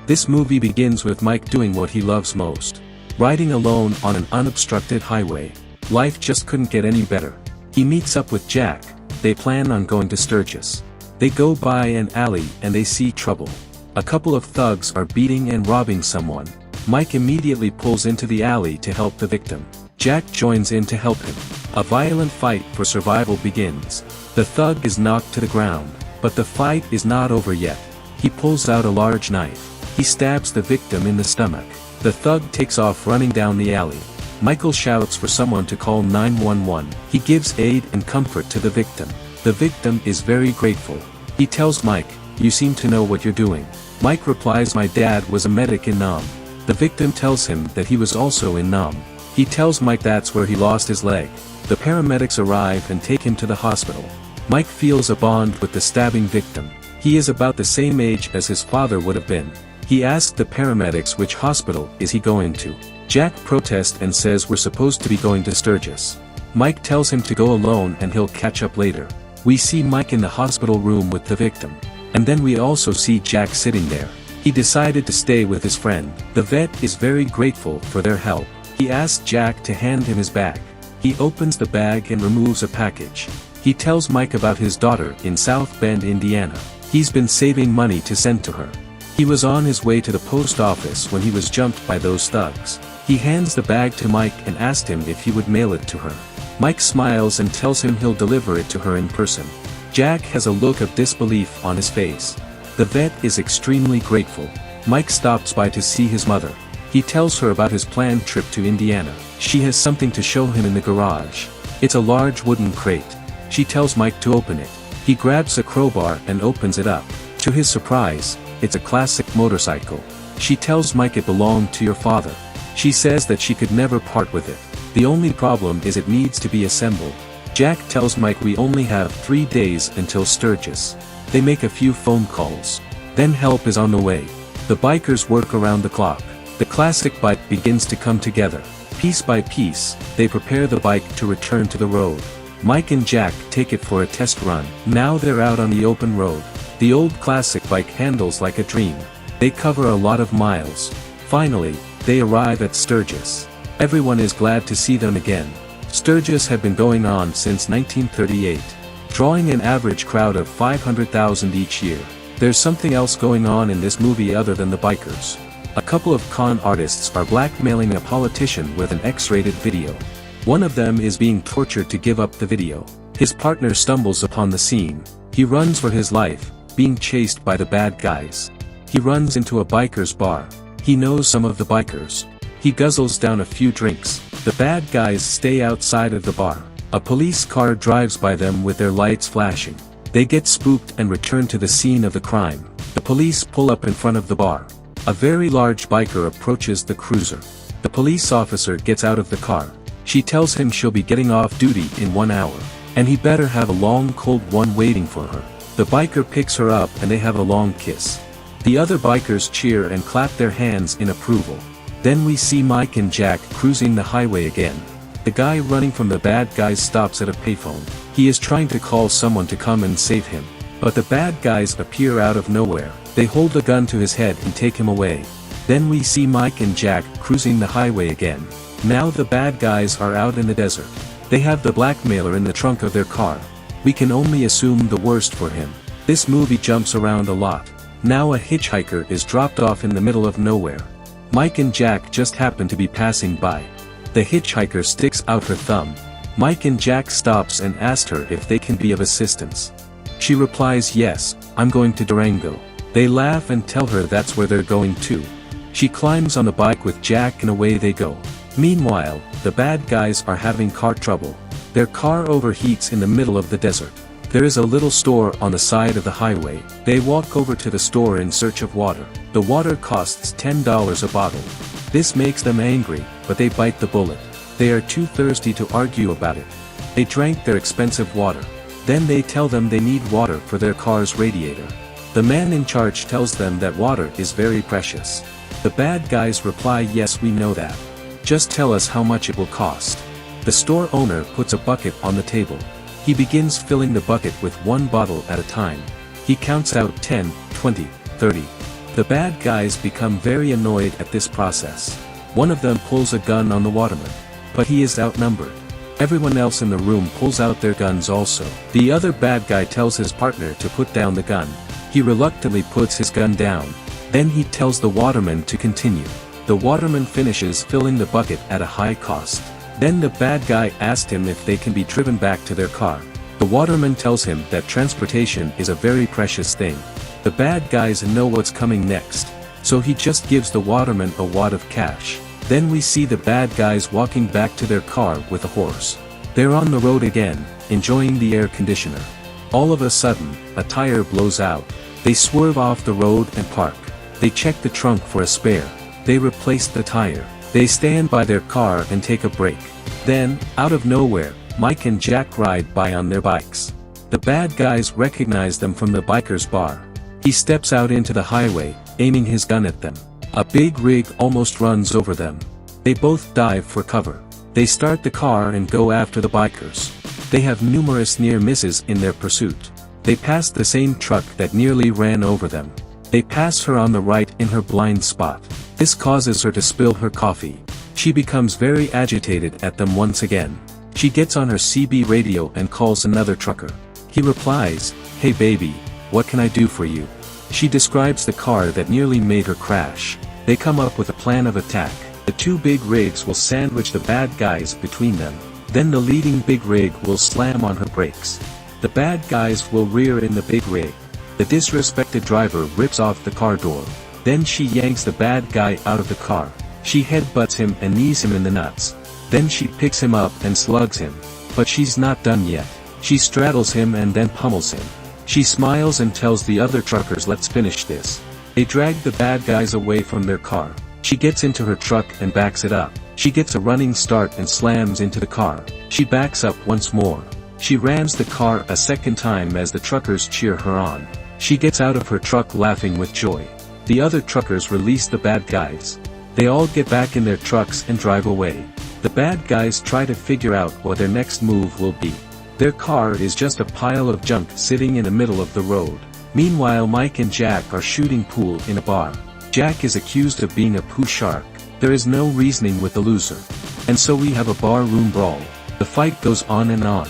This movie begins with Mike doing what he loves most. Riding alone on an unobstructed highway. Life just couldn't get any better. He meets up with Jack. They plan on going to Sturgis. They go by an alley and they see trouble. A couple of thugs are beating and robbing someone. Mike immediately pulls into the alley to help the victim. Jack joins in to help him. A violent fight for survival begins. The thug is knocked to the ground, but the fight is not over yet. He pulls out a large knife. He stabs the victim in the stomach. The thug takes off running down the alley. Michael shouts for someone to call 911. He gives aid and comfort to the victim. The victim is very grateful. He tells Mike, "You seem to know what you're doing." Mike replies, "My dad was a medic in Nam." The victim tells him that he was also in Nam. He tells Mike that's where he lost his leg. The paramedics arrive and take him to the hospital. Mike feels a bond with the stabbing victim. He is about the same age as his father would have been. He asks the paramedics which hospital is he going to. Jack protests and says we're supposed to be going to Sturgis. Mike tells him to go alone and he'll catch up later. We see Mike in the hospital room with the victim. And then we also see Jack sitting there. He decided to stay with his friend. The vet is very grateful for their help. He asks Jack to hand him his bag. He opens the bag and removes a package. He tells Mike about his daughter in South Bend, Indiana. He's been saving money to send to her. He was on his way to the post office when he was jumped by those thugs. He hands the bag to Mike and asks him if he would mail it to her. Mike smiles and tells him he'll deliver it to her in person. Jack has a look of disbelief on his face. The vet is extremely grateful. Mike stops by to see his mother. He tells her about his planned trip to Indiana. She has something to show him in the garage. It's a large wooden crate. She tells Mike to open it. He grabs a crowbar and opens it up. To his surprise, it's a classic motorcycle. She tells Mike it belonged to your father. She says that she could never part with it. The only problem is it needs to be assembled. Jack tells Mike we only have 3 days until Sturgis. They make a few phone calls. Then help is on the way. The bikers work around the clock. The classic bike begins to come together. Piece by piece, they prepare the bike to return to the road. Mike and Jack take it for a test run. Now they're out on the open road. The old classic bike handles like a dream. They cover a lot of miles. Finally, they arrive at Sturgis. Everyone is glad to see them again. Sturgis had been going on since 1938, drawing an average crowd of 500,000 each year. There's something else going on in this movie other than the bikers. A couple of con artists are blackmailing a politician with an X-rated video. One of them is being tortured to give up the video. His partner stumbles upon the scene. He runs for his life, being chased by the bad guys. He runs into a biker's bar. He knows some of the bikers. He guzzles down a few drinks. The bad guys stay outside of the bar. A police car drives by them with their lights flashing. They get spooked and return to the scene of the crime. The police pull up in front of the bar. A very large biker approaches the cruiser. The police officer gets out of the car. She tells him she'll be getting off duty in 1 hour, and he better have a long cold one waiting for her. The biker picks her up and they have a long kiss. The other bikers cheer and clap their hands in approval. Then we see Mike and Jack cruising the highway again. The guy running from the bad guys stops at a payphone. He is trying to call someone to come and save him. But the bad guys appear out of nowhere. They hold a gun to his head and take him away. Then we see Mike and Jack cruising the highway again. Now the bad guys are out in the desert. They have the blackmailer in the trunk of their car. We can only assume the worst for him. This movie jumps around a lot. Now a hitchhiker is dropped off in the middle of nowhere. Mike and Jack just happen to be passing by. The hitchhiker sticks out her thumb. Mike and Jack stops and asks her if they can be of assistance. She replies, "Yes, I'm going to Durango." They laugh and tell her that's where they're going to. She climbs on the bike with Jack and away they go. Meanwhile, the bad guys are having car trouble. Their car overheats in the middle of the desert. There is a little store on the side of the highway. They walk over to the store in search of water. The water costs $10 a bottle. This makes them angry, but they bite the bullet. They are too thirsty to argue about it. They drank their expensive water. Then they tell them they need water for their car's radiator. The man in charge tells them that water is very precious. The bad guys reply, "Yes, we know that. Just tell us how much it will cost." The store owner puts a bucket on the table. He begins filling the bucket with 1 bottle at a time. He counts out 10, 20, 30. The bad guys become very annoyed at this process. One of them pulls a gun on the waterman. But he is outnumbered. Everyone else in the room pulls out their guns also. The other bad guy tells his partner to put down the gun. He reluctantly puts his gun down. Then he tells the waterman to continue. The waterman finishes filling the bucket at a high cost. Then the bad guy asks him if they can be driven back to their car. The waterman tells him that transportation is a very precious thing. The bad guys know what's coming next, so he just gives the waterman a wad of cash. Then we see the bad guys walking back to their car with a horse. They're on the road again, enjoying the air conditioner. All of a sudden, a tire blows out. They swerve off the road and park. They check the trunk for a spare. They replace the tire. They stand by their car and take a break. Then, out of nowhere, Mike and Jack ride by on their bikes. The bad guys recognize them from the biker's bar. He steps out into the highway, aiming his gun at them. A big rig almost runs over them. They both dive for cover. They start the car and go after the bikers. They have numerous near misses in their pursuit. They pass the same truck that nearly ran over them. They pass her on the right in her blind spot. This causes her to spill her coffee. She becomes very agitated at them once again. She gets on her CB radio and calls another trucker. He replies, "Hey baby, what can I do for you?" She describes the car that nearly made her crash. They come up with a plan of attack. The two big rigs will sandwich the bad guys between them. Then the leading big rig will slam on her brakes. The bad guys will rear in the big rig. The disrespected driver rips off the car door. Then she yanks the bad guy out of the car. She headbutts him and knees him in the nuts. Then she picks him up and slugs him. But she's not done yet. She straddles him and then pummels him. She smiles and tells the other truckers, "Let's finish this." They drag the bad guys away from their car. She gets into her truck and backs it up. She gets a running start and slams into the car. She backs up once more. She rams the car a second time as the truckers cheer her on. She gets out of her truck laughing with joy. The other truckers release the bad guys. They all get back in their trucks and drive away. The bad guys try to figure out what their next move will be. Their car is just a pile of junk sitting in the middle of the road. Meanwhile, Mike and Jack are shooting pool in a bar. Jack is accused of being a poo shark. There is no reasoning with the loser. And so we have a bar room brawl. The fight goes on and on.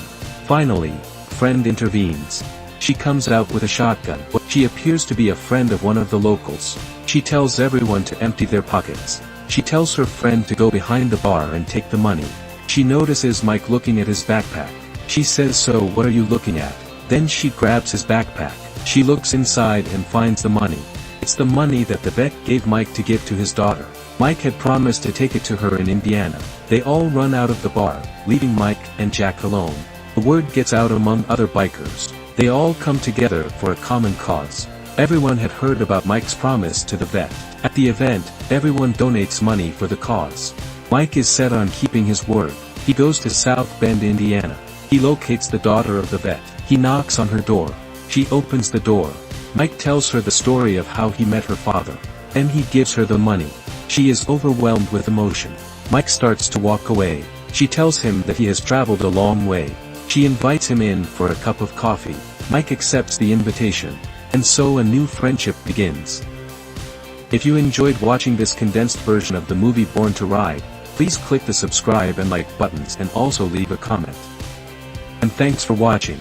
Finally, friend intervenes. She comes out with a shotgun. She appears to be a friend of one of the locals. She tells everyone to empty their pockets. She tells her friend to go behind the bar and take the money. She notices Mike looking at his backpack. She says, "So what are you looking at?" Then she grabs his backpack. She looks inside and finds the money. It's the money that the vet gave Mike to give to his daughter. Mike had promised to take it to her in Indiana. They all run out of the bar, leaving Mike and Jack alone. The word gets out among other bikers. They all come together for a common cause. Everyone had heard about Mike's promise to the vet. At the event, everyone donates money for the cause. Mike is set on keeping his word. He goes to South Bend, Indiana. He locates the daughter of the vet. He knocks on her door. She opens the door. Mike tells her the story of how he met her father. Then he gives her the money. She is overwhelmed with emotion. Mike starts to walk away. She tells him that he has traveled a long way. She invites him in for a cup of coffee. Mike accepts the invitation. And so a new friendship begins. If you enjoyed watching this condensed version of the movie Born to Ride, please click the subscribe and like buttons and also leave a comment. And thanks for watching.